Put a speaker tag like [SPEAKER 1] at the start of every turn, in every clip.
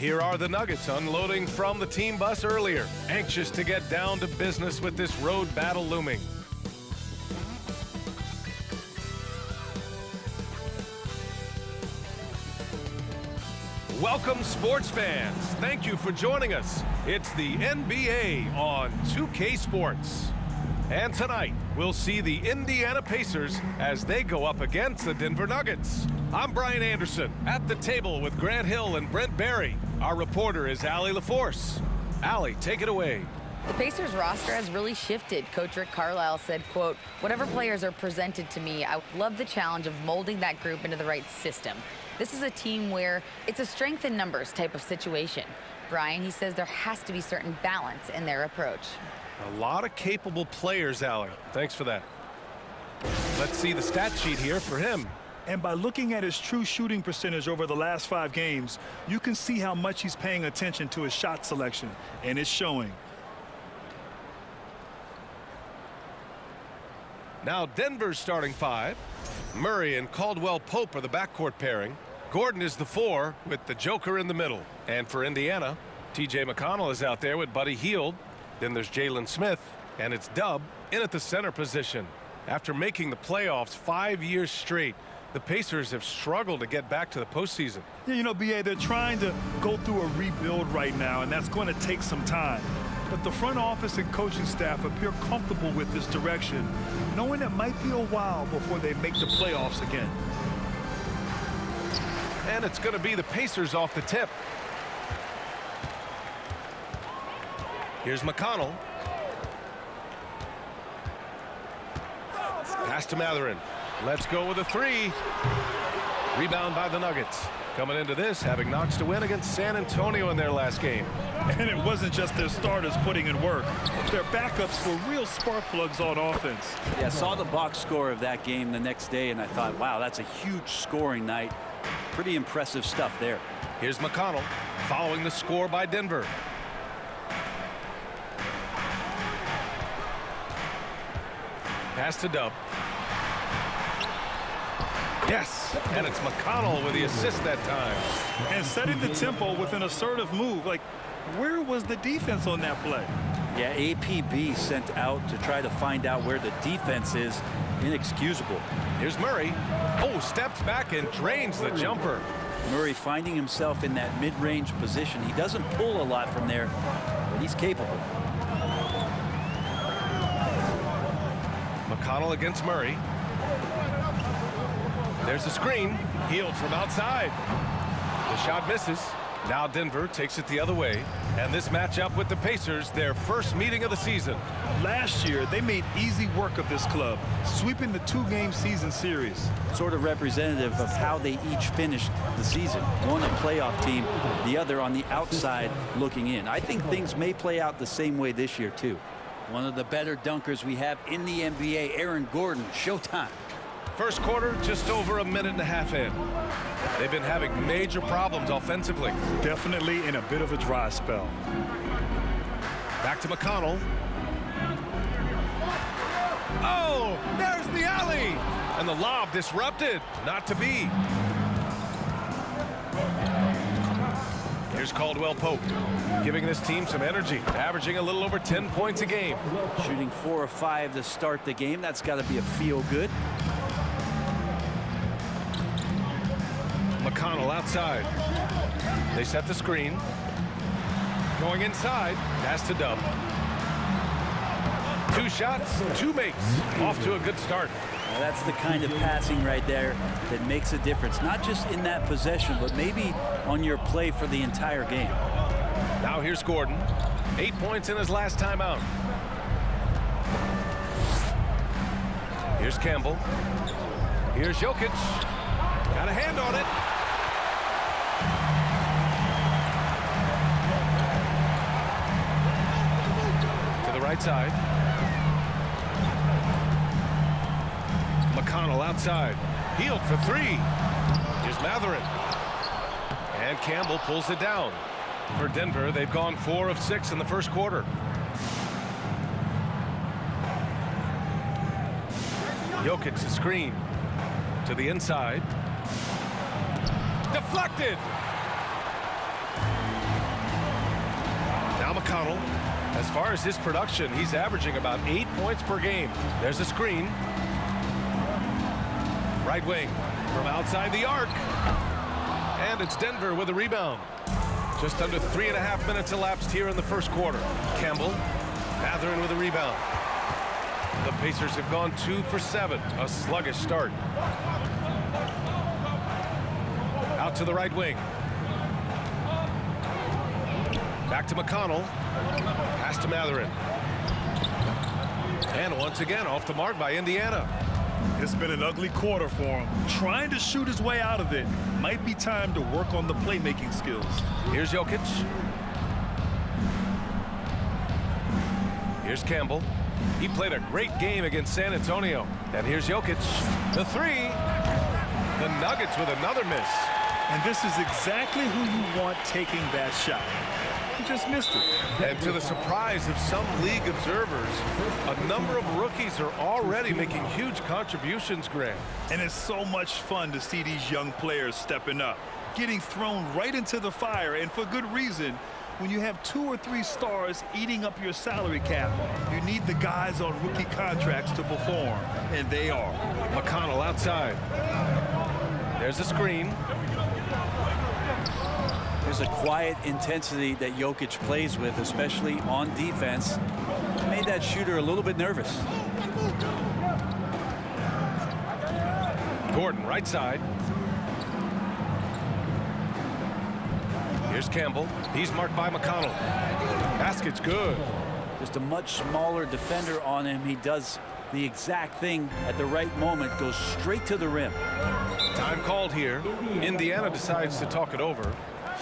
[SPEAKER 1] here are the Nuggets unloading from the team bus earlier, anxious to get down to business with this road battle looming. Welcome, sports fans. Thank you for joining us. It's the NBA on 2K Sports. And tonight, we'll see the Indiana Pacers as they go up against the Denver Nuggets. I'm Brian Anderson, at the table with Grant Hill and Brent Barry. Our reporter is Allie LaForce. Allie, take it away.
[SPEAKER 2] The Pacers roster has really shifted. Coach Rick Carlisle said, quote, "Whatever players are presented to me, I love the challenge of molding that group into the right system. This is a team where it's a strength in numbers type of situation." Brian, he says there has to be certain balance in their approach.
[SPEAKER 1] A lot of capable players, Allie. Thanks for that. Let's see the stat sheet here for him.
[SPEAKER 3] And by looking at his true shooting percentage over the last 5 games, you can see how much he's paying attention to his shot selection, and it's showing.
[SPEAKER 1] Now Denver's starting 5. Murray and Caldwell Pope are the backcourt pairing. Gordon is the 4 with the Joker in the middle. And for Indiana, TJ McConnell is out there with Buddy Hield. Then there's Jalen Smith, and it's Dub in at the center position. After making the playoffs 5 years straight, the Pacers have struggled to get back to the postseason.
[SPEAKER 3] Yeah, you know, BA, they're trying to go through a rebuild right now, and that's going to take some time. But the front office and coaching staff appear comfortable with this direction, knowing it might be a while before they make the playoffs again.
[SPEAKER 1] And it's going to be the Pacers off the tip. Here's McConnell. Pass to Matherin. Let's go with a 3. Rebound by the Nuggets. Coming into this, having notched a win against San Antonio in their last game.
[SPEAKER 3] And it wasn't just their starters putting in work. Their backups were real spark plugs on offense.
[SPEAKER 4] Yeah, I saw the box score of that game the next day, and I thought, wow, that's a huge scoring night. Pretty impressive stuff there.
[SPEAKER 1] Here's McConnell following the score by Denver. Pass to Dub. Yes, and it's McConnell with the assist that time.
[SPEAKER 3] And setting the tempo with an assertive move. Like, where was the defense on that play?
[SPEAKER 4] Yeah, APB sent out to try to find out where the defense is. Inexcusable.
[SPEAKER 1] Here's Murray. Oh, steps back and drains the jumper.
[SPEAKER 4] Murray finding himself in that mid-range position. He doesn't pull a lot from there, but he's capable.
[SPEAKER 1] McConnell against Murray. There's a screen. Hield from outside. The shot misses. Now Denver takes it the other way. And this matchup with the Pacers, their first meeting of the season.
[SPEAKER 3] Last year, they made easy work of this club, sweeping the 2-game season series.
[SPEAKER 4] Sort of representative of how they each finished the season. One a playoff team, the other on the outside looking in. I think things may play out the same way this year, too. One of the better dunkers we have in the NBA, Aaron Gordon. Showtime.
[SPEAKER 1] First quarter, just over a minute and a half in. They've been having major problems offensively.
[SPEAKER 3] Definitely in a bit of a dry spell.
[SPEAKER 1] Back to McConnell. Oh, there's the alley. And the lob disrupted. Not to be. Here's Caldwell Pope, giving this team some energy, averaging a little over 10 points a game.
[SPEAKER 4] Shooting 4 or 5 to start the game. That's got to be a feel-good.
[SPEAKER 1] McConnell outside. They set the screen. Going inside. Pass to Dub. 2 shots, 2 makes. Off to a good start.
[SPEAKER 4] Now that's the kind of passing right there that makes a difference. Not just in that possession, but maybe on your play for the entire game.
[SPEAKER 1] Now here's Gordon. 8 points in his last time out. Here's Campbell. Here's Jokic. Got a hand on it. To the right side. McConnell outside. Hield for 3. Here's Matherin. And Campbell pulls it down. For Denver, they've gone 4 of 6 in the first quarter. Jokic the screen to the inside. Deflected. McConnell. As far as his production, he's averaging about 8 points per game. There's a screen. Right wing from outside the arc. And it's Denver with a rebound. Just under 3.5 minutes elapsed here in the first quarter. Campbell, Mathurin with a rebound. The Pacers have gone 2 for 7. A sluggish start. Out to the right wing. Back to McConnell. Pass to Mathurin. And once again off the mark by Indiana.
[SPEAKER 3] It's been an ugly quarter for him. Trying to shoot his way out of it. Might be time to work on the playmaking skills.
[SPEAKER 1] Here's Jokic. Here's Campbell. He played a great game against San Antonio. And here's Jokic. The three. The Nuggets with another miss.
[SPEAKER 3] And this is exactly who you want taking that shot. He just missed it.
[SPEAKER 1] And to the surprise of some league observers, a number of rookies are already making huge contributions, Grant.
[SPEAKER 3] And it's so much fun to see these young players stepping up, getting thrown right into the fire, and for good reason. When you have 2 or 3 stars eating up your salary cap, you need the guys on rookie contracts to perform, and they are.
[SPEAKER 1] McConnell outside. There's a screen.
[SPEAKER 4] There's a quiet intensity that Jokic plays with, especially on defense. Made that shooter a little bit nervous.
[SPEAKER 1] Gordon right side. Here's Campbell. He's marked by McConnell. Basket's good.
[SPEAKER 4] Just a much smaller defender on him. He does the exact thing at the right moment, goes straight to the rim.
[SPEAKER 1] Time called here. Indiana decides to talk it over.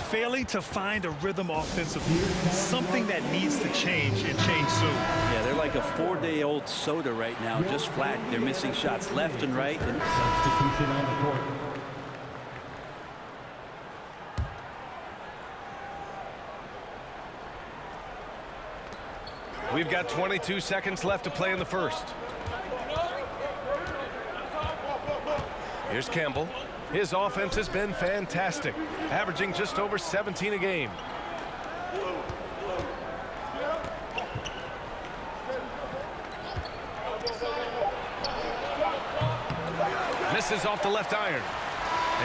[SPEAKER 3] Failing to find a rhythm offensively, something that needs to change and change soon.
[SPEAKER 4] Yeah, they're like a 4-day-old soda right now, just flat. They're missing shots left and right. And
[SPEAKER 5] substitution on the court.
[SPEAKER 1] We've got 22 seconds left to play in the first. Here's Campbell. His offense has been fantastic, averaging just over 17 a game. Misses off the left iron.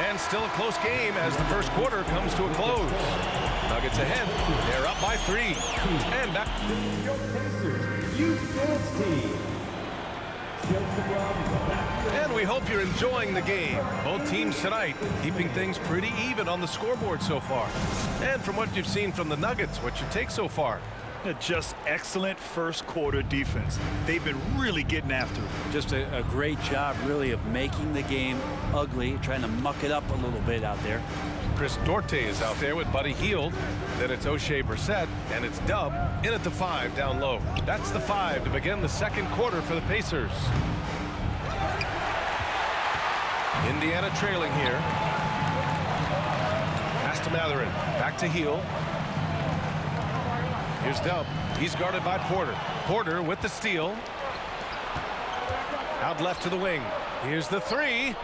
[SPEAKER 1] And still a close game as the first quarter comes to a close. Nuggets ahead. They're up by 3. And back. And we hope you're enjoying the game. Both teams tonight keeping things pretty even on the scoreboard so far. And from what you've seen from the Nuggets, what's your take so far?
[SPEAKER 3] Just excellent first quarter defense. They've been really getting after it.
[SPEAKER 4] just a great job, really, of making the game ugly, trying to muck it up a little bit out there.
[SPEAKER 1] Chris Duarte is out there with Buddy Hield. Then it's O'Shea Brissett, and it's Dub in at the 5 down low. That's the 5 to begin the second quarter for the Pacers. Indiana trailing here. Pass to Mathurin. Back to Hield. Here's Dub. He's guarded by Porter. Porter with the steal. Out left to the wing. Here's the 3.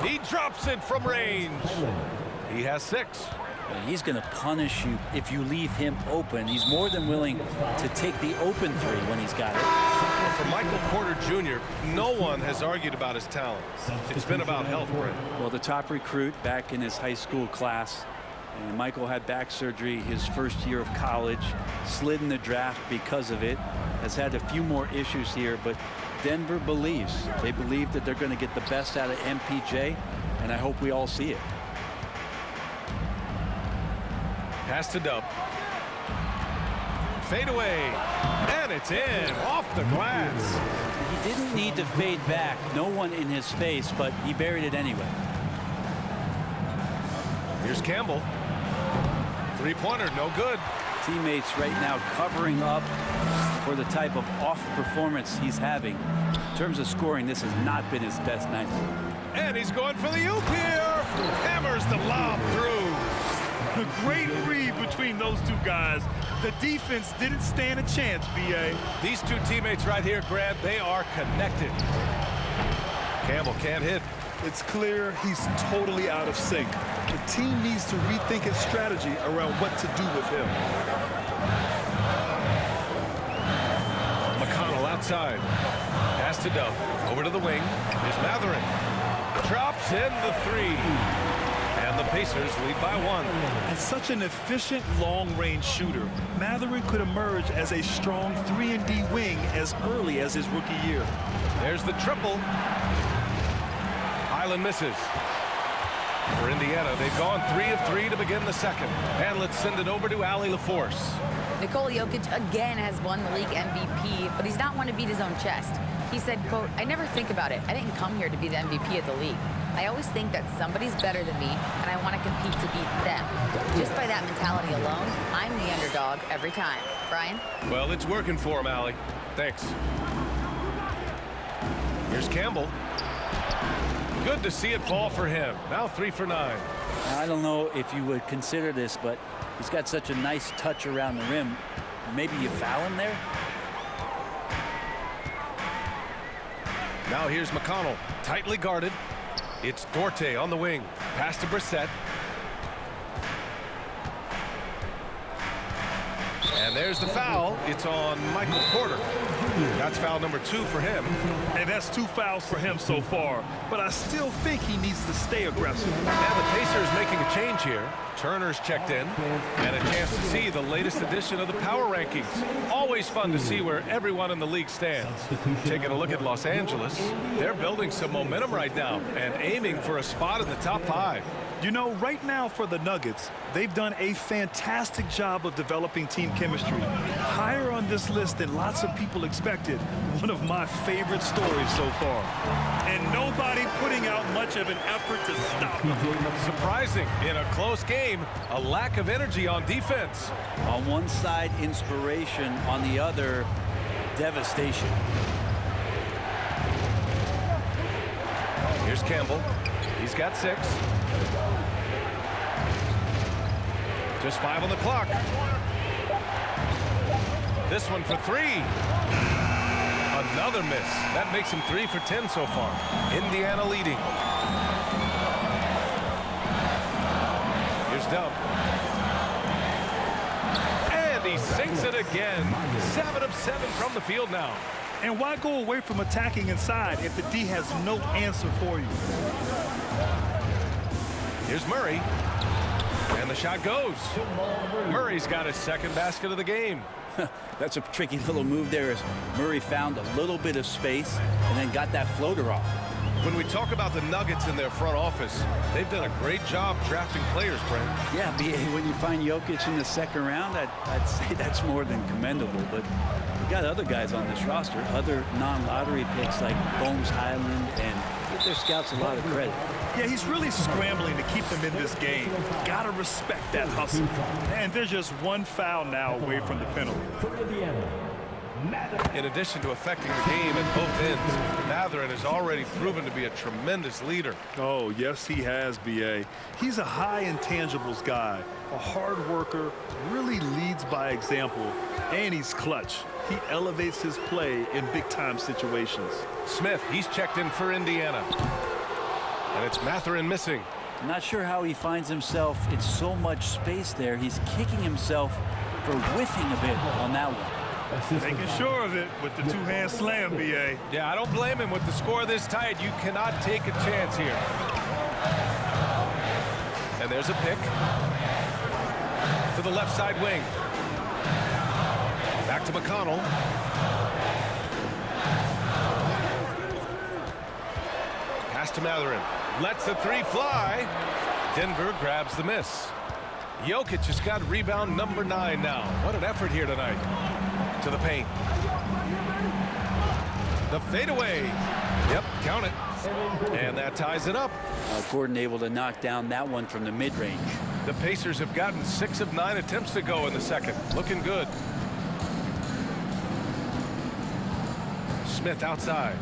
[SPEAKER 1] He drops it from range. He has 6.
[SPEAKER 4] He's going to punish you if you leave him open. He's more than willing to take the open 3 when he's got it.
[SPEAKER 1] For Michael Porter Jr., no one has argued about his talent. It's been about health, Brent.
[SPEAKER 4] Well, the top recruit back in his high school class. And Michael had back surgery his first year of college, slid in the draft because of it, has had a few more issues here, but Denver believes. They believe that they're going to get the best out of MPJ, and I hope we all see it.
[SPEAKER 1] Pass to Dub. Fade away, and it's in, off the glass.
[SPEAKER 4] He didn't need to fade back, no one in his face, but he buried it anyway.
[SPEAKER 1] Here's Campbell. Three-pointer, no good.
[SPEAKER 4] Teammates right now covering up for the type of off performance he's having. In terms of scoring, this has not been his best night.
[SPEAKER 1] And he's going for the oop here. Hammers the lob through.
[SPEAKER 3] A great read between those two guys. The defense didn't stand a chance, B.A.
[SPEAKER 1] These two teammates right here, Grant, they are connected. Campbell can't hit.
[SPEAKER 3] It's clear he's totally out of sync. The team needs to rethink its strategy around what to do with him.
[SPEAKER 1] outside. Pass to Dove. Over to the wing. Here's Matherin. Drops in the three. And the Pacers lead by 1.
[SPEAKER 3] And such an efficient long-range shooter, Matherin could emerge as a strong 3-and-D wing as early as his rookie year.
[SPEAKER 1] There's the triple. Highland misses. For Indiana, they've gone 3 of 3 to begin the second. And let's send it over to Allie LaForce.
[SPEAKER 2] Nikola Jokic again has won the league MVP, but he's not one to beat his own chest. He said, quote, "I never think about it. I didn't come here to be the MVP of the league. I always think that somebody's better than me, and I want to compete to beat them. Just by that mentality alone, I'm the underdog every time." Brian?
[SPEAKER 1] Well, it's working for him, Allie. Thanks. Here's Campbell. Good to see it fall for him. Now 3 for 9.
[SPEAKER 4] Now, I don't know if you would consider this, but he's got such a nice touch around the rim. Maybe you foul him there?
[SPEAKER 1] Now here's McConnell. Tightly guarded. It's Duarte on the wing. Pass to Brissett. And there's the foul. It's on Michael Porter. That's foul number 2 for him.
[SPEAKER 3] And that's 2 fouls for him so far. But I still think he needs to stay aggressive.
[SPEAKER 1] And the Pacers making a change here. Turner's checked in. And a chance to see the latest edition of the power rankings. Always fun to see where everyone in the league stands. Taking a look at Los Angeles. They're building some momentum right now and aiming for a spot in the top 5.
[SPEAKER 3] You know, right now for the Nuggets, they've done a fantastic job of developing team chemistry. Higher on this list than lots of people expected. One of my favorite stories so far. And nobody putting out much of an effort to stop them.
[SPEAKER 1] Surprising in a close game, a lack of energy on defense.
[SPEAKER 4] On one side, inspiration. On the other, devastation.
[SPEAKER 1] Here's Campbell. He's got 6. Just 5 on the clock. This one for 3. Another miss. That makes him 3 for 10 so far. Indiana leading. Here's Dub. And he sinks it again. 7 of 7 from the field now.
[SPEAKER 3] And why go away from attacking inside if the D has no answer for you?
[SPEAKER 1] Here's Murray. And the shot goes. Murray's got his second basket of the game.
[SPEAKER 4] That's a tricky little move there as Murray found a little bit of space and then got that floater off.
[SPEAKER 1] When we talk about the Nuggets in their front office, they've done a great job drafting players, Brent.
[SPEAKER 4] Yeah, B.A., when you find Jokic in the second round, I'd say that's more than commendable. But we got other guys on this roster, other non-lottery picks like Bones Highland, and give their scouts a lot of credit.
[SPEAKER 3] Yeah, he's really scrambling to keep them in this game. Gotta respect that hustle. And there's just one foul now away from the penalty.
[SPEAKER 1] In addition to affecting the game at both ends, Matherin has already proven to be a tremendous leader.
[SPEAKER 3] Oh, yes, he has, B.A. He's a high intangibles guy, a hard worker, really leads by example, and he's clutch. He elevates his play in big-time situations.
[SPEAKER 1] Smith, he's checked in for Indiana. And it's Matherin missing.
[SPEAKER 4] I'm not sure how he finds himself in so much space there. He's kicking himself for whiffing a bit on that one.
[SPEAKER 3] Making sure of it with the two-hand slam, B.A.
[SPEAKER 1] Yeah, I don't blame him. With the score this tight, you cannot take a chance here. And there's a pick to the left side wing. Back to McConnell. Pass to Matherin. Lets the 3 fly. Denver grabs the miss. Jokic has got rebound number 9 now. What an effort here tonight. To the paint. The fadeaway. Yep, count it. And that ties it up.
[SPEAKER 4] Gordon able to knock down that one from the mid-range.
[SPEAKER 1] The Pacers have gotten 6 of 9 attempts to go in the second. Looking good. Smith outside.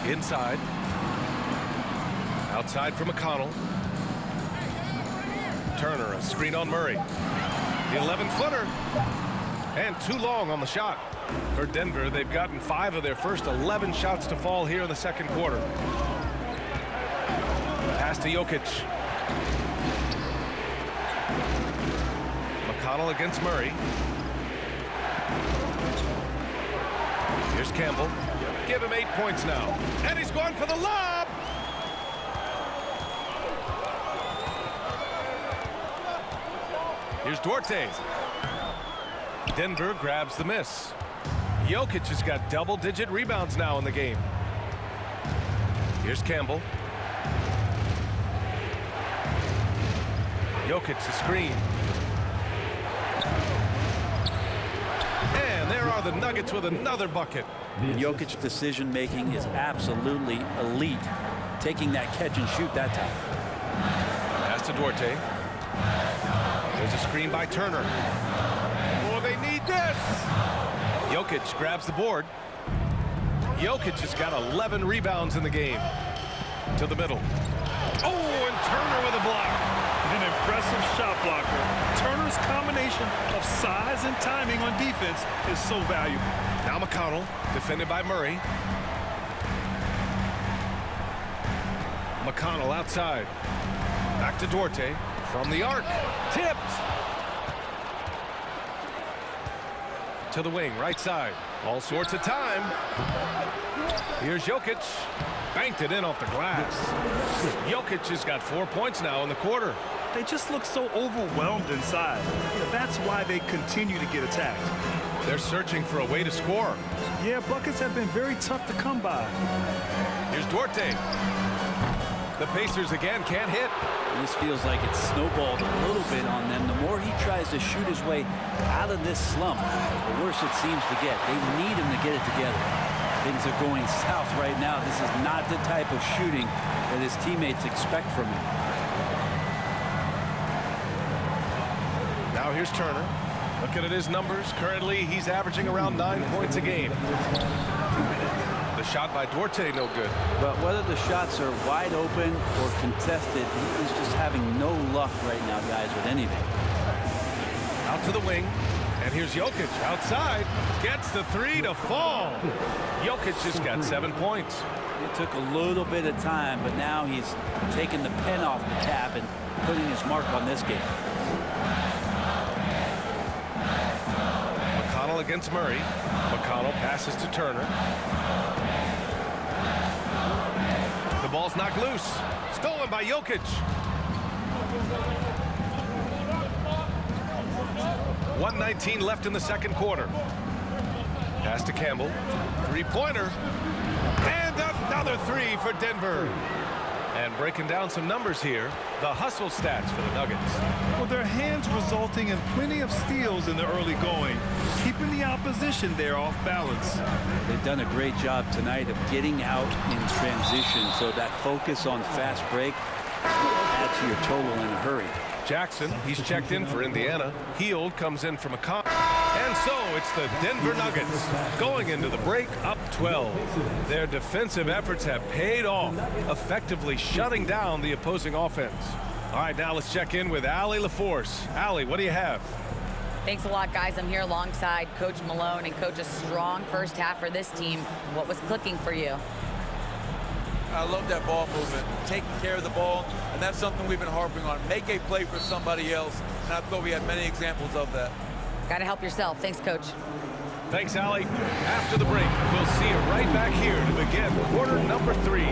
[SPEAKER 1] Inside. Outside for McConnell. Turner, a screen on Murray. The 11-footer. And too long on the shot. For Denver, they've gotten 5 of their first 11 shots to fall here in the second quarter. Pass to Jokic. McConnell against Murray. Here's Campbell. Give him 8 points now. And he's going for the lob. Here's Duarte. Denver grabs the miss. Jokic has got double-digit rebounds now in the game. Here's Campbell. Jokic the screen. And there are the Nuggets with another bucket.
[SPEAKER 4] Jokic's decision-making is absolutely elite. Taking that catch and shoot that time.
[SPEAKER 1] Pass to Duarte. There's a screen by Turner. Oh, they need this. Jokic grabs the board. Jokic has got 11 rebounds in the game. To the middle. Oh, and Turner with a block.
[SPEAKER 3] An impressive shot blocker. Turner's combination of size and timing on defense is so valuable.
[SPEAKER 1] Now McConnell, defended by Murray. McConnell outside. Back to Duarte. From the arc. Tipped. To the wing, right side. All sorts of time. Here's Jokic. Banked it in off the glass. Jokic has got 4 points now in the quarter.
[SPEAKER 3] They just look so overwhelmed inside. That's why they continue to get attacked.
[SPEAKER 1] They're searching for a way to score.
[SPEAKER 3] Yeah, buckets have been very tough to come by.
[SPEAKER 1] Here's Duarte. The Pacers again can't hit.
[SPEAKER 4] This feels like it's snowballed a little bit on them. The more he tries to shoot his way out of this slump, the worse it seems to get. They need him to get it together. Things are going south right now. This is not the type of shooting that his teammates expect from him.
[SPEAKER 1] Now here's Turner. Looking at his numbers, currently he's averaging around 9 points a game. The shot by Duarte, no good.
[SPEAKER 4] But whether the shots are wide open or contested, he's just having no luck right now, guys, with anything.
[SPEAKER 1] Out to the wing. And here's Jokic outside. Gets the three to fall. Jokic just got 7 points.
[SPEAKER 4] It took a little bit of time, but now he's taking the pen off the tab and putting his mark on this game.
[SPEAKER 1] McConnell against Murray. McConnell passes to Turner. The ball's knocked loose. Stolen by Jokic. 1:19 left in the second quarter. Pass to Campbell. Three-pointer. And another three for Denver. And breaking down some numbers here, the hustle stats for the Nuggets.
[SPEAKER 3] Well, their hands resulting in plenty of steals in the early going, keeping the opposition there off balance.
[SPEAKER 4] They've done a great job tonight of getting out in transition, so that focus on fast break adds to your total in a hurry.
[SPEAKER 1] Jackson, he's checked in for Indiana. Hield comes in from a and so it's the Denver Nuggets going into the break up 12. Their defensive efforts have paid off, effectively shutting down the opposing offense. All right, now let's check in with Allie LaForce. Allie, what do you have?
[SPEAKER 2] Thanks a lot, guys. I'm here alongside Coach Malone and Coach, a strong first half for this team. What was clicking for you?
[SPEAKER 5] I love that ball movement, taking care of the ball, and that's something we've been harping on. Make a play for somebody else, and I thought we had many examples of that.
[SPEAKER 2] Got to help yourself. Thanks, Coach.
[SPEAKER 1] Thanks, Allie. After the break, we'll see you right back here to begin quarter number 3.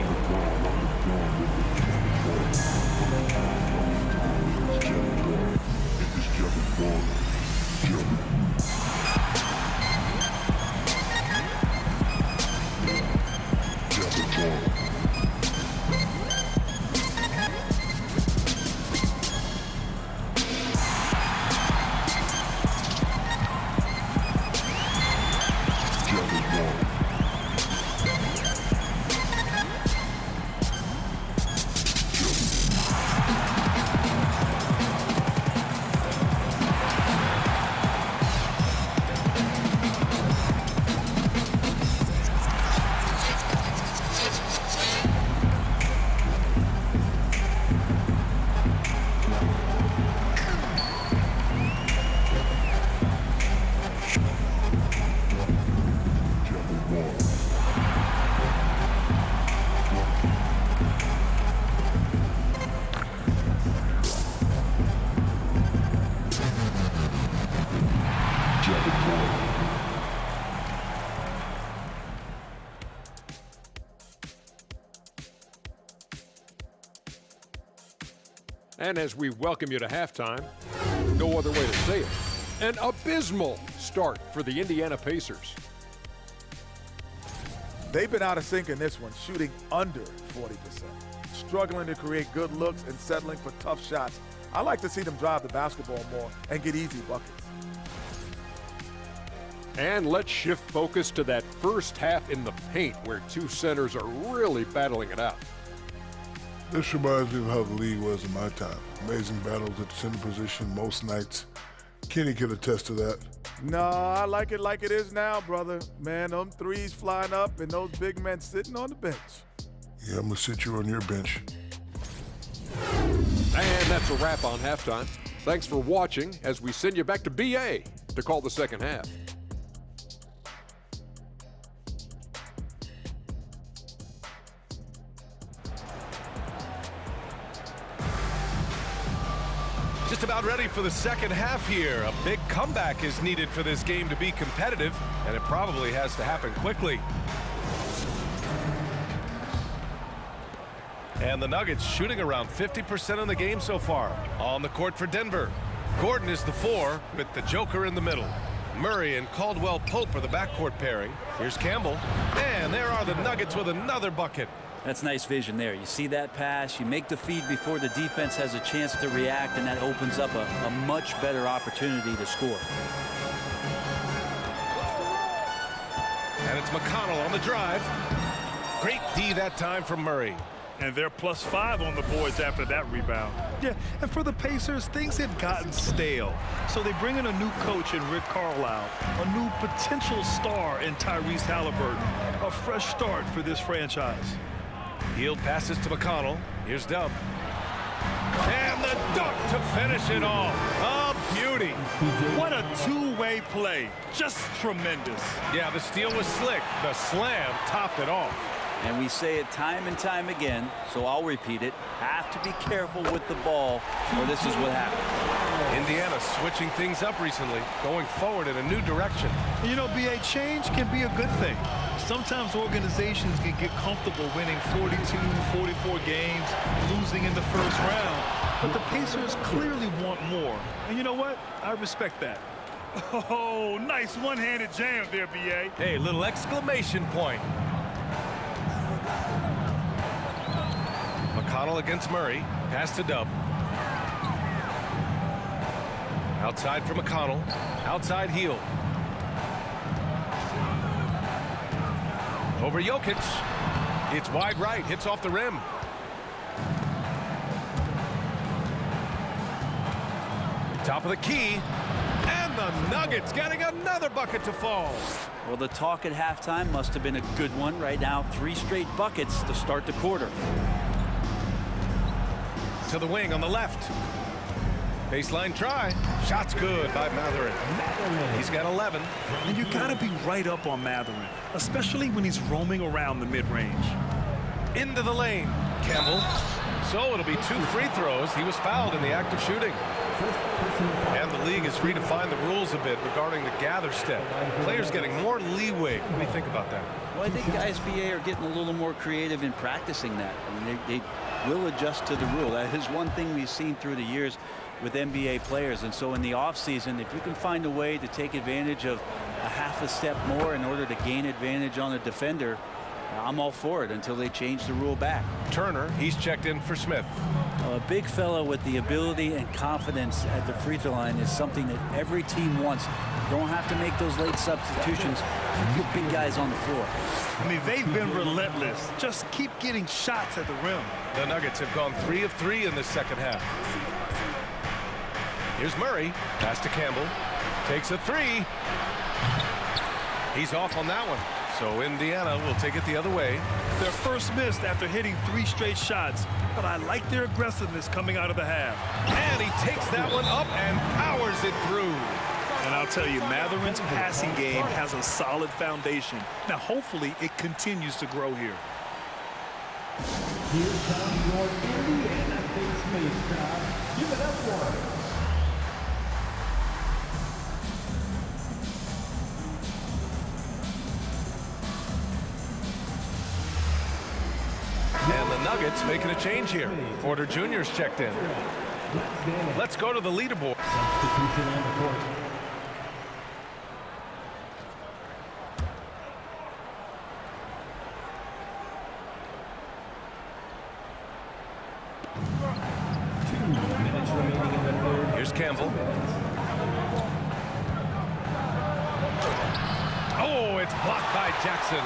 [SPEAKER 6] And as we welcome you to halftime, no other way to say it, an abysmal start for the Indiana Pacers.
[SPEAKER 7] They've been out of sync in this one, shooting under 40%. Struggling to create good looks and settling for tough shots. I like to see them drive the basketball more and get easy buckets.
[SPEAKER 6] And let's shift focus to that first half in the paint where two centers are really battling it out.
[SPEAKER 8] This reminds me of how the league was in my time. Amazing battles at the center position most nights. Kenny can attest to that.
[SPEAKER 7] No, I like it is now, brother. Man, them threes flying up and those big men sitting on the bench.
[SPEAKER 8] Yeah, I'm gonna sit you on your bench.
[SPEAKER 6] And that's a wrap on halftime. Thanks for watching as we send you back to BA to call the second half.
[SPEAKER 1] Just about ready for the second half here. A big comeback is needed for this game to be competitive, and it probably has to happen quickly. And the Nuggets shooting around 50% in the game so far. On the court for Denver, Gordon is the 4 with the Joker in the middle. Murray and Caldwell Pope are the backcourt pairing. Here's Campbell. And there are the Nuggets with another bucket.
[SPEAKER 4] That's nice vision there. You see that pass, you make the feed before the defense has a chance to react, and that opens up a much better opportunity to score.
[SPEAKER 1] And it's McConnell on the drive. Great D that time from Murray.
[SPEAKER 3] And they're +5 on the boards after that rebound. Yeah, and for the Pacers, things had gotten stale. So they bring in a new coach in Rick Carlisle, a new potential star in Tyrese Halliburton, a fresh start for this franchise.
[SPEAKER 1] Hield passes to McConnell. Here's Dub. And the dunk to finish it off. A beauty.
[SPEAKER 3] What a two-way play. Just tremendous.
[SPEAKER 1] Yeah, the steal was slick. The slam topped it off.
[SPEAKER 4] And we say it time and time again, so I'll repeat it. Have to be careful with the ball, or this is what happens.
[SPEAKER 1] Indiana switching things up recently, going forward in a new direction.
[SPEAKER 3] You know, BA, change can be a good thing. Sometimes organizations can get comfortable winning 42, 44 games, losing in the first round. But the Pacers clearly want more. And you know what? I respect that. Oh, nice one-handed jam there, BA.
[SPEAKER 1] Hey, little exclamation point. McConnell against Murray. Pass to Dub. Outside for McConnell. Outside heel. Over Jokic. It's wide right. Hits off the rim. Top of the key. And the Nuggets getting another bucket to fall.
[SPEAKER 4] Well, the talk at halftime must have been a good one. Right now, 3 straight buckets to start the quarter.
[SPEAKER 1] To the wing on the left. Baseline try. Shot's good by Matherin. He's got 11.
[SPEAKER 3] And you got to be right up on Matherin, especially when he's roaming around the mid-range.
[SPEAKER 1] Into the lane. Campbell. So it'll be 2 free throws. He was fouled in the act of shooting. And the league has redefined the rules a bit regarding the gather step. Players getting more leeway. What do you think about that?
[SPEAKER 4] Well, I think guys BA are getting a little more creative in practicing that. I mean, they will adjust to the rule. That is one thing we've seen through the years with NBA players. And so in the offseason, if you can find a way to take advantage of a half a step more in order to gain advantage on a defender, I'm all for it until they change the rule back.
[SPEAKER 1] Turner, he's checked in for Smith.
[SPEAKER 4] A big fellow with the ability and confidence at the free throw line is something that every team wants. Don't have to make those late substitutions. Put big guys on the floor.
[SPEAKER 3] I mean, they've been relentless. Just keep getting shots at the rim.
[SPEAKER 1] The Nuggets have gone 3 of 3 in the second half. Here's Murray. Pass to Campbell. Takes a 3. He's off on that one. So Indiana will take it the other way.
[SPEAKER 3] Their first miss after hitting 3 straight shots, but I like their aggressiveness coming out of the half.
[SPEAKER 1] And he takes that one up and powers it through.
[SPEAKER 3] And I'll tell you, Matherin's passing game has a solid foundation. Now, hopefully, it continues to grow here.
[SPEAKER 9] Here comes your Indiana big space crowd. Give it up for him.
[SPEAKER 1] And the Nuggets making a change here. Porter Jr.'s checked in. Let's go to the leaderboard.
[SPEAKER 9] Substitution on the court.
[SPEAKER 1] Here's Campbell. Oh, it's blocked by Jackson.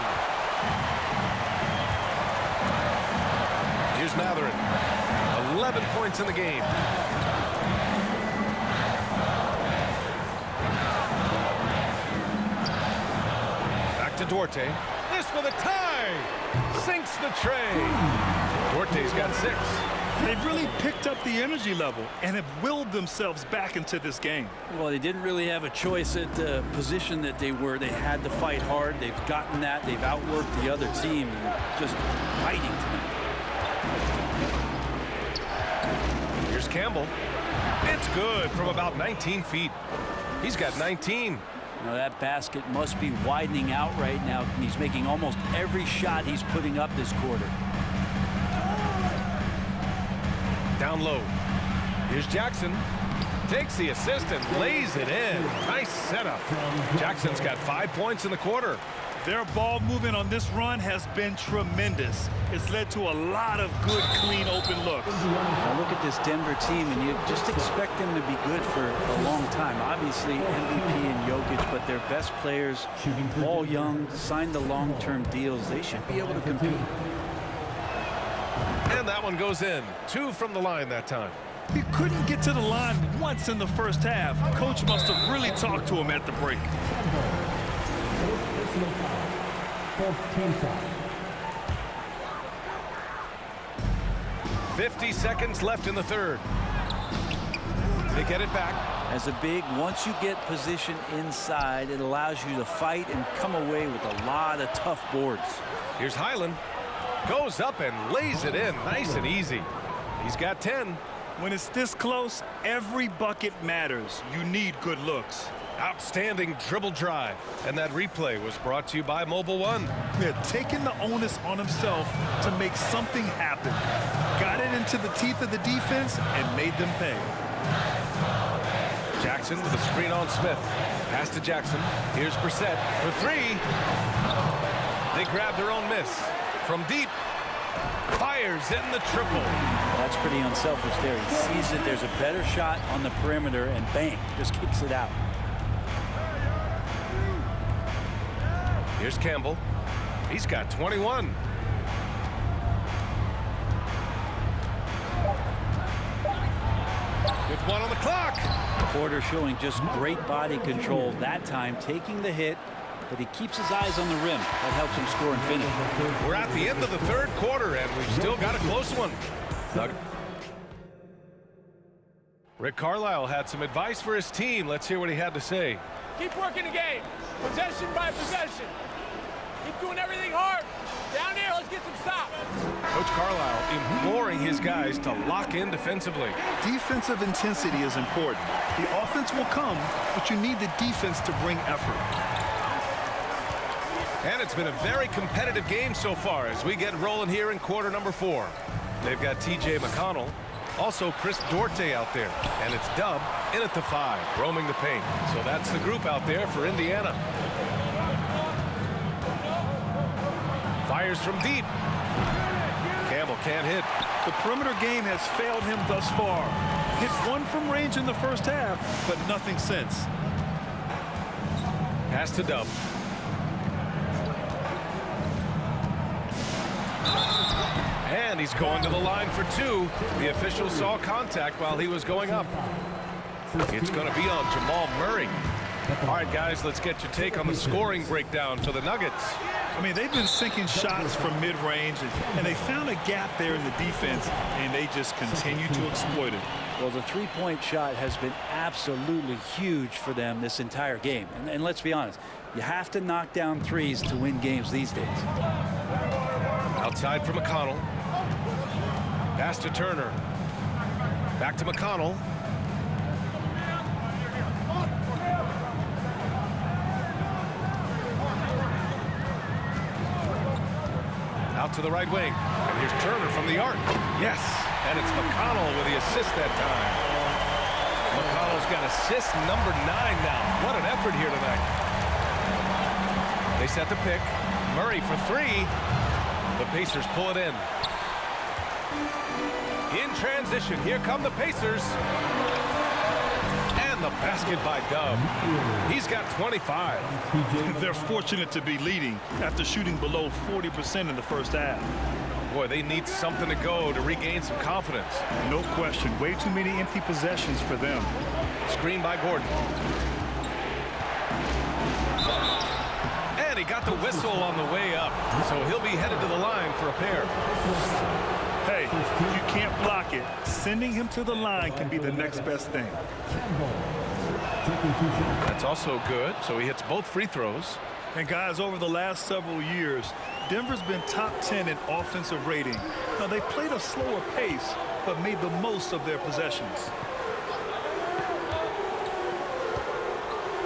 [SPEAKER 1] Here's Matherin. 11 points in the game. Back to Duarte. This for the tie. Sinks the tray. Duarte's got 6.
[SPEAKER 3] They've really picked up the energy level and have willed themselves back into this game.
[SPEAKER 4] Well, they didn't really have a choice at the position that they were. They had to fight hard. They've gotten that. They've outworked the other team and just fighting tonight.
[SPEAKER 1] Here's Campbell. It's good from about 19 feet. He's got 19.
[SPEAKER 4] Now that basket must be widening out right now. He's making almost every shot he's putting up this quarter.
[SPEAKER 1] Down low. Here's Jackson. Takes the assist and lays it in. Nice setup. Jackson's got 5 points in the quarter.
[SPEAKER 3] Their ball movement on this run has been tremendous. It's led to a lot of good, clean, open looks.
[SPEAKER 4] Now look at this Denver team, and you just expect them to be good for a long time. Obviously, MVP and Jokic, but their best players, all young, signed the long-term deals. They should be able to compete.
[SPEAKER 1] And that one goes in. 2 from the line that time.
[SPEAKER 3] He couldn't get to the line once in the first half. Coach must have really talked to him at the break.
[SPEAKER 1] 50 seconds left in the third. They get it back.
[SPEAKER 4] As a big, once you get position inside, it allows you to fight and come away with a lot of tough boards.
[SPEAKER 1] Here's Highland. Goes up and lays it in nice and easy. He's got 10.
[SPEAKER 3] When it's this close, every bucket matters. You need good looks.
[SPEAKER 1] Outstanding dribble drive. And that replay was brought to you by Mobile One.
[SPEAKER 3] They're taking the onus on himself to make something happen. Got it into the teeth of the defense and made them pay.
[SPEAKER 1] Jackson with a screen on Smith. Pass to Jackson. Here's Brissett for 3. They grab their own miss. From deep. Fires in the triple.
[SPEAKER 4] That's pretty unselfish there. He sees that there's a better shot on the perimeter and bang, just kicks it out.
[SPEAKER 1] Here's Campbell. He's got 21. With 1 on the clock.
[SPEAKER 4] Porter showing just great body control that time, taking the hit, but he keeps his eyes on the rim. That helps him score and finish.
[SPEAKER 1] We're at the end of the third quarter, and we've still got a close one. Rick Carlisle had some advice for his team. Let's hear what he had to say.
[SPEAKER 10] Keep working the game, possession by possession. Keep doing everything hard. Down here, let's get some stops.
[SPEAKER 1] Coach Carlisle imploring his guys to lock in defensively.
[SPEAKER 3] Defensive intensity is important. The offense will come, but you need the defense to bring effort.
[SPEAKER 1] And it's been a very competitive game so far as we get rolling here in quarter number 4. They've got TJ McConnell, also Chris Duarte out there, and it's Dub in at the 5, roaming the paint. So that's the group out there for Indiana. Fires from deep. Campbell can't hit.
[SPEAKER 3] The perimeter game has failed him thus far. Hit 1 from range in the first half, but nothing since.
[SPEAKER 1] Pass to Dub. And he's going to the line for 2. The official saw contact while he was going up. It's going to be on Jamal Murray. All right, guys, let's get your take on the scoring breakdown for the Nuggets.
[SPEAKER 3] I mean, they've been sinking shots from mid-range, and they found a gap there in the defense, and they just continue to exploit it.
[SPEAKER 4] Well, the three-point shot has been absolutely huge for them this entire game. And let's be honest, you have to knock down threes to win games these days.
[SPEAKER 1] Outside for McConnell. Pass to Turner. Back to McConnell. Out to the right wing. And here's Turner from the arc. Yes. And it's McConnell with the assist that time. McConnell's got assist number 9 now. What an effort here tonight. They set the pick. Murray for 3. The Pacers pull it in. In transition, here come the Pacers. And the basket by Dub. He's got 25.
[SPEAKER 3] They're fortunate to be leading after shooting below 40% in the first half.
[SPEAKER 1] Boy, they need something to go to regain some confidence.
[SPEAKER 3] No question. Way too many empty possessions for them.
[SPEAKER 1] Screen by Gordon. And he got the whistle on the way up. So he'll be headed to the line for a pair.
[SPEAKER 3] Hey, you can't block it. Sending him to the line can be the next best thing.
[SPEAKER 1] That's also good. So he hits both free throws.
[SPEAKER 3] And guys, over the last several years, Denver's been top 10 in offensive rating. Now, they played a slower pace, but made the most of their possessions.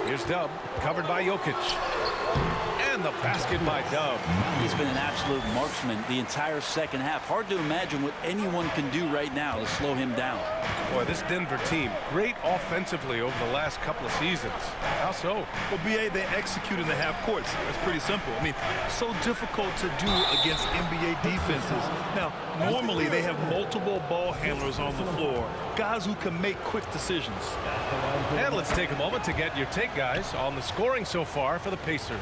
[SPEAKER 1] Here's Dub, covered by Jokic. And the basket by Dub.
[SPEAKER 4] He's been an absolute marksman the entire second half. Hard to imagine what anyone can do right now to slow him down.
[SPEAKER 1] Boy, this Denver team, great offensively over the last couple of seasons. How so?
[SPEAKER 3] Well, BA, they execute in the half courts. That's pretty simple. I mean, so difficult to do against NBA defenses. Now, normally they have multiple ball handlers on the floor, guys who can make quick decisions.
[SPEAKER 1] And let's take a moment to get your take, guys, on the scoring so far for the Pacers.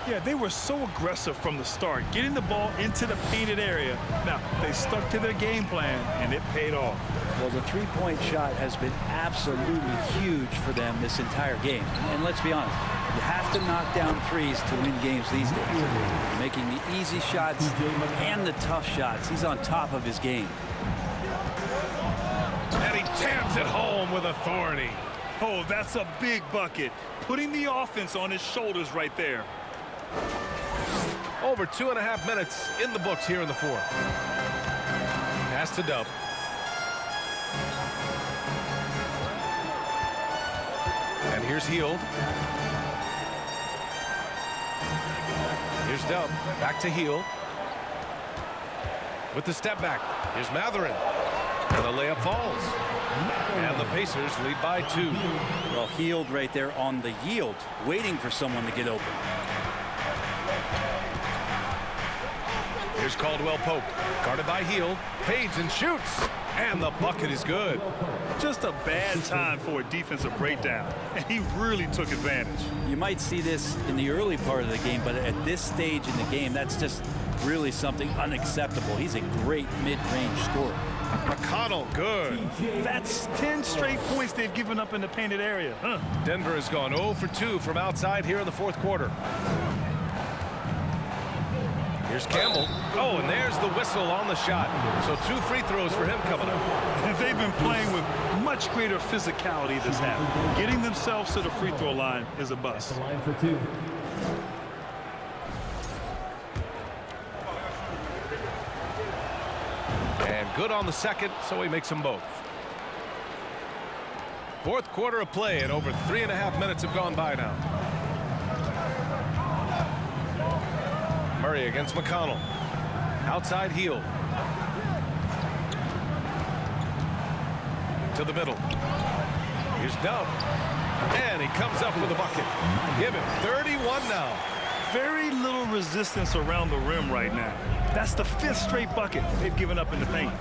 [SPEAKER 3] Yeah, they were so aggressive from the start, getting the ball into the painted area. Now, they stuck to their game plan, and it paid off.
[SPEAKER 4] Well, the three-point shot has been absolutely huge for them this entire game. And let's be honest, you have to knock down threes to win games these days. Making the easy shots and the tough shots. He's on top of his game.
[SPEAKER 1] And he jams it home with authority.
[SPEAKER 3] Oh, that's a big bucket. Putting the offense on his shoulders right there.
[SPEAKER 1] Over 2.5 minutes in the books here in the fourth. Pass to Dub. And here's Hield. Here's Dub. Back to Hield. With the step back. Here's Matherin. And the layup falls. And the Pacers lead by 2.
[SPEAKER 4] Well, Hield right there on the yield, waiting for someone to get open.
[SPEAKER 1] Here's Caldwell Pope, guarded by Hield, fades and shoots, and the bucket is good.
[SPEAKER 3] Just a bad time for a defensive breakdown, and he really took advantage.
[SPEAKER 4] You might see this in the early part of the game, but at this stage in the game, that's just really something unacceptable. He's a great mid-range scorer.
[SPEAKER 1] McConnell, good.
[SPEAKER 3] That's 10 straight points they've given up in the painted area.
[SPEAKER 1] Denver has gone 0 for 2 from outside here in the fourth quarter. Here's Campbell. Oh, and there's the whistle on the shot. So 2 free throws for him coming up.
[SPEAKER 3] They've been playing with much greater physicality this half. Getting themselves to the free throw line is a bust.
[SPEAKER 9] Line for 2.
[SPEAKER 1] And good on the second, so he makes them both. Fourth quarter of play, and over 3.5 minutes have gone by now. Murray against McConnell. Outside Hield. To the middle. Here's Dub. And he comes up with a bucket. Give him 31 now.
[SPEAKER 3] Very little resistance around the rim right now. That's the 5th straight bucket they've given up in the paint.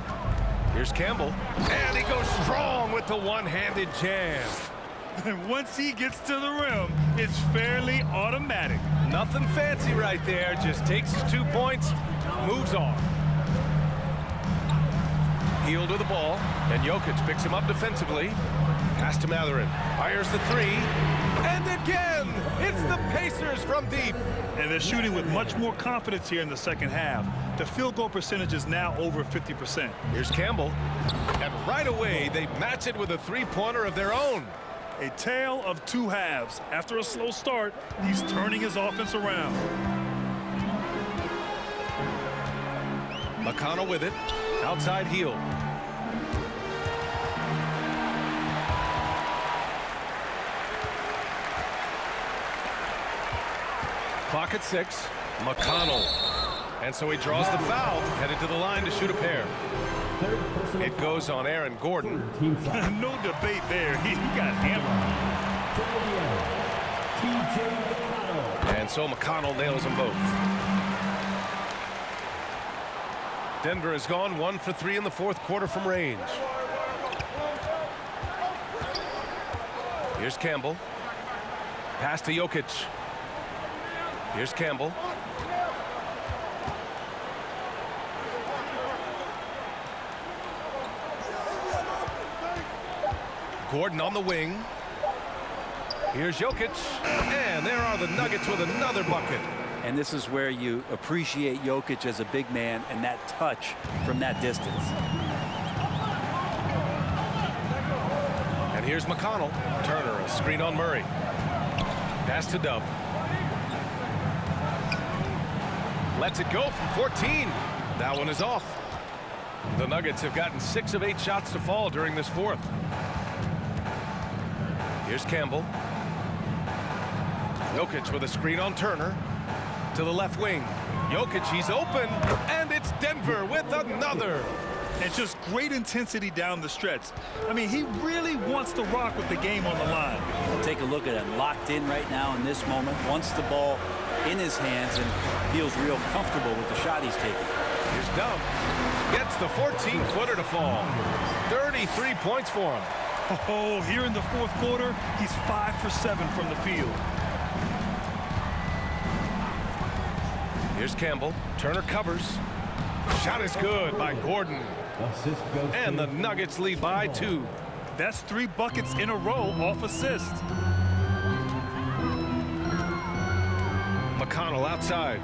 [SPEAKER 1] Here's Campbell. And he goes strong with the one-handed jam.
[SPEAKER 3] And once he gets to the rim, it's fairly automatic.
[SPEAKER 1] Nothing fancy right there. Just takes his 2 points, moves on. Hield to the ball, and Jokic picks him up defensively. Pass to Matherin. Fires the 3. And again, it's the Pacers from deep.
[SPEAKER 3] And they're shooting with much more confidence here in the second half. The field goal percentage is now over 50%.
[SPEAKER 1] Here's Campbell. And right away, they match it with a three-pointer of their own.
[SPEAKER 3] A tale of 2 halves. After a slow start, he's turning his offense around.
[SPEAKER 1] McConnell with it. Outside Hield. Clock at 6. McConnell. And so he draws the foul, headed to the line to shoot a pair. It goes on Aaron Gordon.
[SPEAKER 3] No debate there. He got hammered.
[SPEAKER 1] And so McConnell nails them both. Denver has gone 1 for 3 in the fourth quarter from range. Here's Campbell. Pass to Jokic. Here's Campbell. Gordon on the wing. Here's Jokic. And there are the Nuggets with another bucket.
[SPEAKER 4] And this is where you appreciate Jokic as a big man and that touch from that distance.
[SPEAKER 1] And here's McConnell. Turner, a screen on Murray. Pass to Dub. Lets it go from 14. That one is off. The Nuggets have gotten 6 of 8 shots to fall during this fourth. Here's Campbell. Jokic with a screen on Turner. To the left wing. Jokic, he's open. And it's Denver with another.
[SPEAKER 3] And just great intensity down the stretch. I mean, he really wants to rock with the game on the line.
[SPEAKER 4] Take a look at him, locked in right now in this moment. Wants the ball in his hands and feels real comfortable with the shot he's taking.
[SPEAKER 1] Here's Dub. Gets the 14-footer to fall. 33 points for him.
[SPEAKER 3] Oh, here in the fourth quarter, he's 5 for 7 from the field.
[SPEAKER 1] Here's Campbell. Turner covers. Shot is good by Gordon. And the Nuggets lead by 2.
[SPEAKER 3] That's 3 buckets in a row off assist.
[SPEAKER 1] McConnell outside.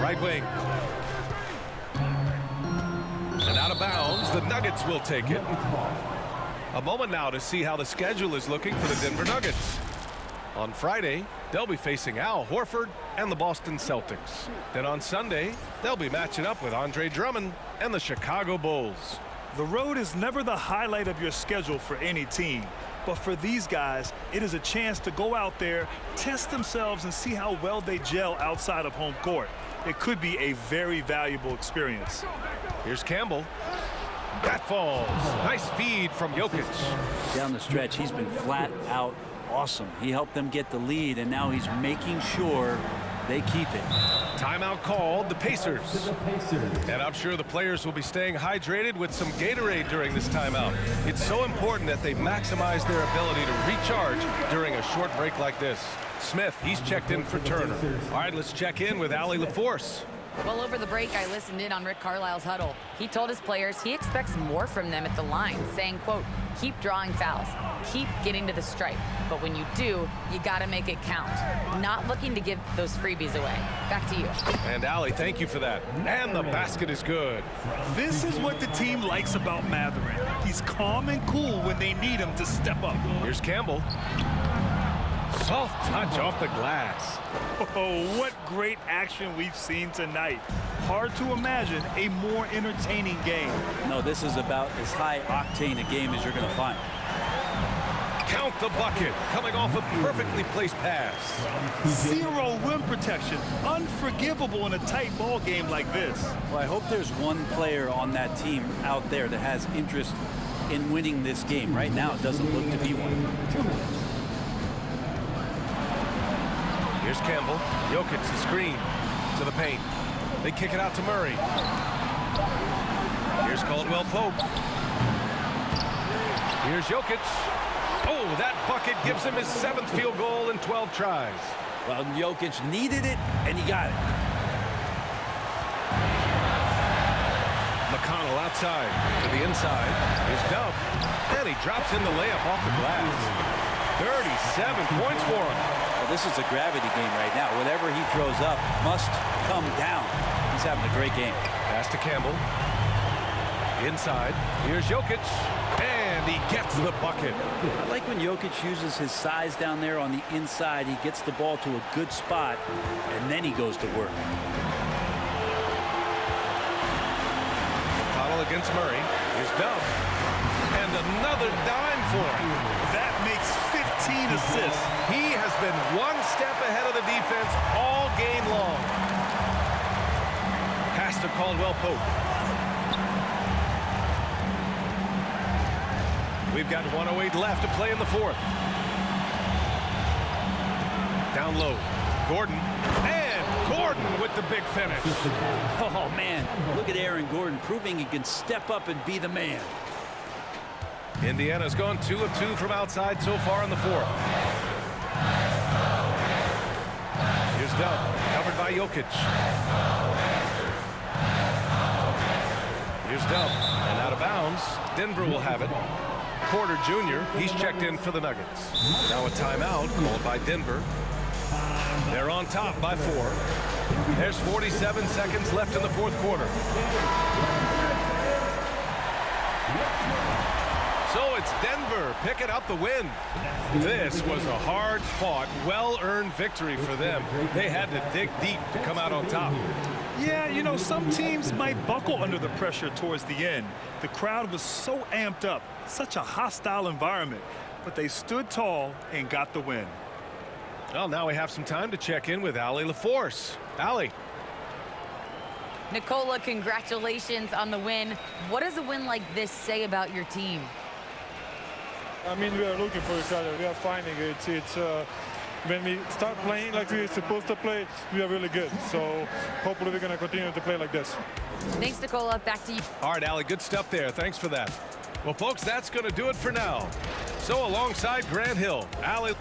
[SPEAKER 1] Right wing. And out of bounds, the Nuggets will take it. A moment now to see how the schedule is looking for the Denver Nuggets. On Friday, they'll be facing Al Horford and the Boston Celtics. Then on Sunday, they'll be matching up with Andre Drummond and the Chicago Bulls.
[SPEAKER 3] The road is never the highlight of your schedule for any team. But for these guys, it is a chance to go out there, test themselves, and see how well they gel outside of home court. It could be a very valuable experience.
[SPEAKER 1] Here's Campbell. That falls. Nice feed from Jokic.
[SPEAKER 4] Down the stretch, he's been flat out awesome. He helped them get the lead, and now he's making sure they keep it.
[SPEAKER 1] Timeout called, the Pacers. And I'm sure the players will be staying hydrated with some Gatorade during this timeout. It's so important that they maximize their ability to recharge during a short break like this. Smith, he's checked in for Turner. All right, let's check in with Allie LaForce.
[SPEAKER 2] Well, over the break, I listened in on Rick Carlisle's huddle. He told his players he expects more from them at the line, saying, quote, keep drawing fouls, keep getting to the stripe. But when you do, you got to make it count. Not looking to give those freebies away. Back to you.
[SPEAKER 1] And Allie, thank you for that. And the basket is good.
[SPEAKER 3] This is what the team likes about Matherin. He's calm and cool when they need him to step up.
[SPEAKER 1] Here's Campbell. Soft touch off the glass.
[SPEAKER 3] Oh, what great action we've seen tonight. Hard to imagine a more entertaining game.
[SPEAKER 4] No, this is about as high-octane a game as you're going to find.
[SPEAKER 1] Count the bucket, coming off a perfectly placed pass.
[SPEAKER 3] 0 rim protection. Unforgivable in a tight ball game like this.
[SPEAKER 4] Well, I hope there's one player on that team out there that has interest in winning this game. Right now, it doesn't look to be one.
[SPEAKER 1] Here's Campbell. Jokic, the screen to the paint. They kick it out to Murray. Here's Caldwell Pope. Here's Jokic. Oh, that bucket gives him his 7th field goal in 12 tries.
[SPEAKER 4] Well, Jokic needed it, and he got it.
[SPEAKER 1] McConnell outside to the inside. Here's Dub. And he drops in the layup off the glass. 37 points for him.
[SPEAKER 4] Well, this is a gravity game right now. Whatever he throws up must come down. He's having a great game.
[SPEAKER 1] Pass to Campbell. Inside. Here's Jokic. And he gets the bucket.
[SPEAKER 4] I like when Jokic uses his size down there on the inside. He gets the ball to a good spot, and then he goes to work.
[SPEAKER 1] McConnell against Murray. Here's Dub. And another dime for him.
[SPEAKER 3] That makes 15 assists.
[SPEAKER 1] He has been one step ahead of the defense all game long. Pass to Caldwell Pope. We've got 1:08 left to play in the fourth. Down low. Gordon. And Gordon with the big finish.
[SPEAKER 4] Oh, man. Look at Aaron Gordon proving he can step up and be the man.
[SPEAKER 1] Indiana's gone 2 of 2 from outside so far in the fourth. Here's Dub, covered by Jokic. Here's Dub, and out of bounds. Denver will have it. Porter Jr., he's checked in for the Nuggets. Now a timeout called by Denver. They're on top by 4. There's 47 seconds left in the fourth quarter. So it's Denver picking up the win. This was a hard-fought, well-earned victory for them. They had to dig deep to come out on top.
[SPEAKER 3] Yeah, you know, some teams might buckle under the pressure towards the end. The crowd was so amped up, such a hostile environment, but they stood tall and got the win.
[SPEAKER 1] Well, now we have some time to check in with Allie LaForce. Allie.
[SPEAKER 2] Nicola, congratulations on the win. What does a win like this say about your team?
[SPEAKER 11] I mean, we are looking for each other. We are finding it. It's when we start playing like we're supposed to play, we are really good. So hopefully we're going to continue to play like this.
[SPEAKER 2] Thanks, Nicola. Back to you.
[SPEAKER 1] All right, Allie, good stuff there. Thanks for that. Well, folks, that's going to do it for now. So alongside Grant Hill, Allie.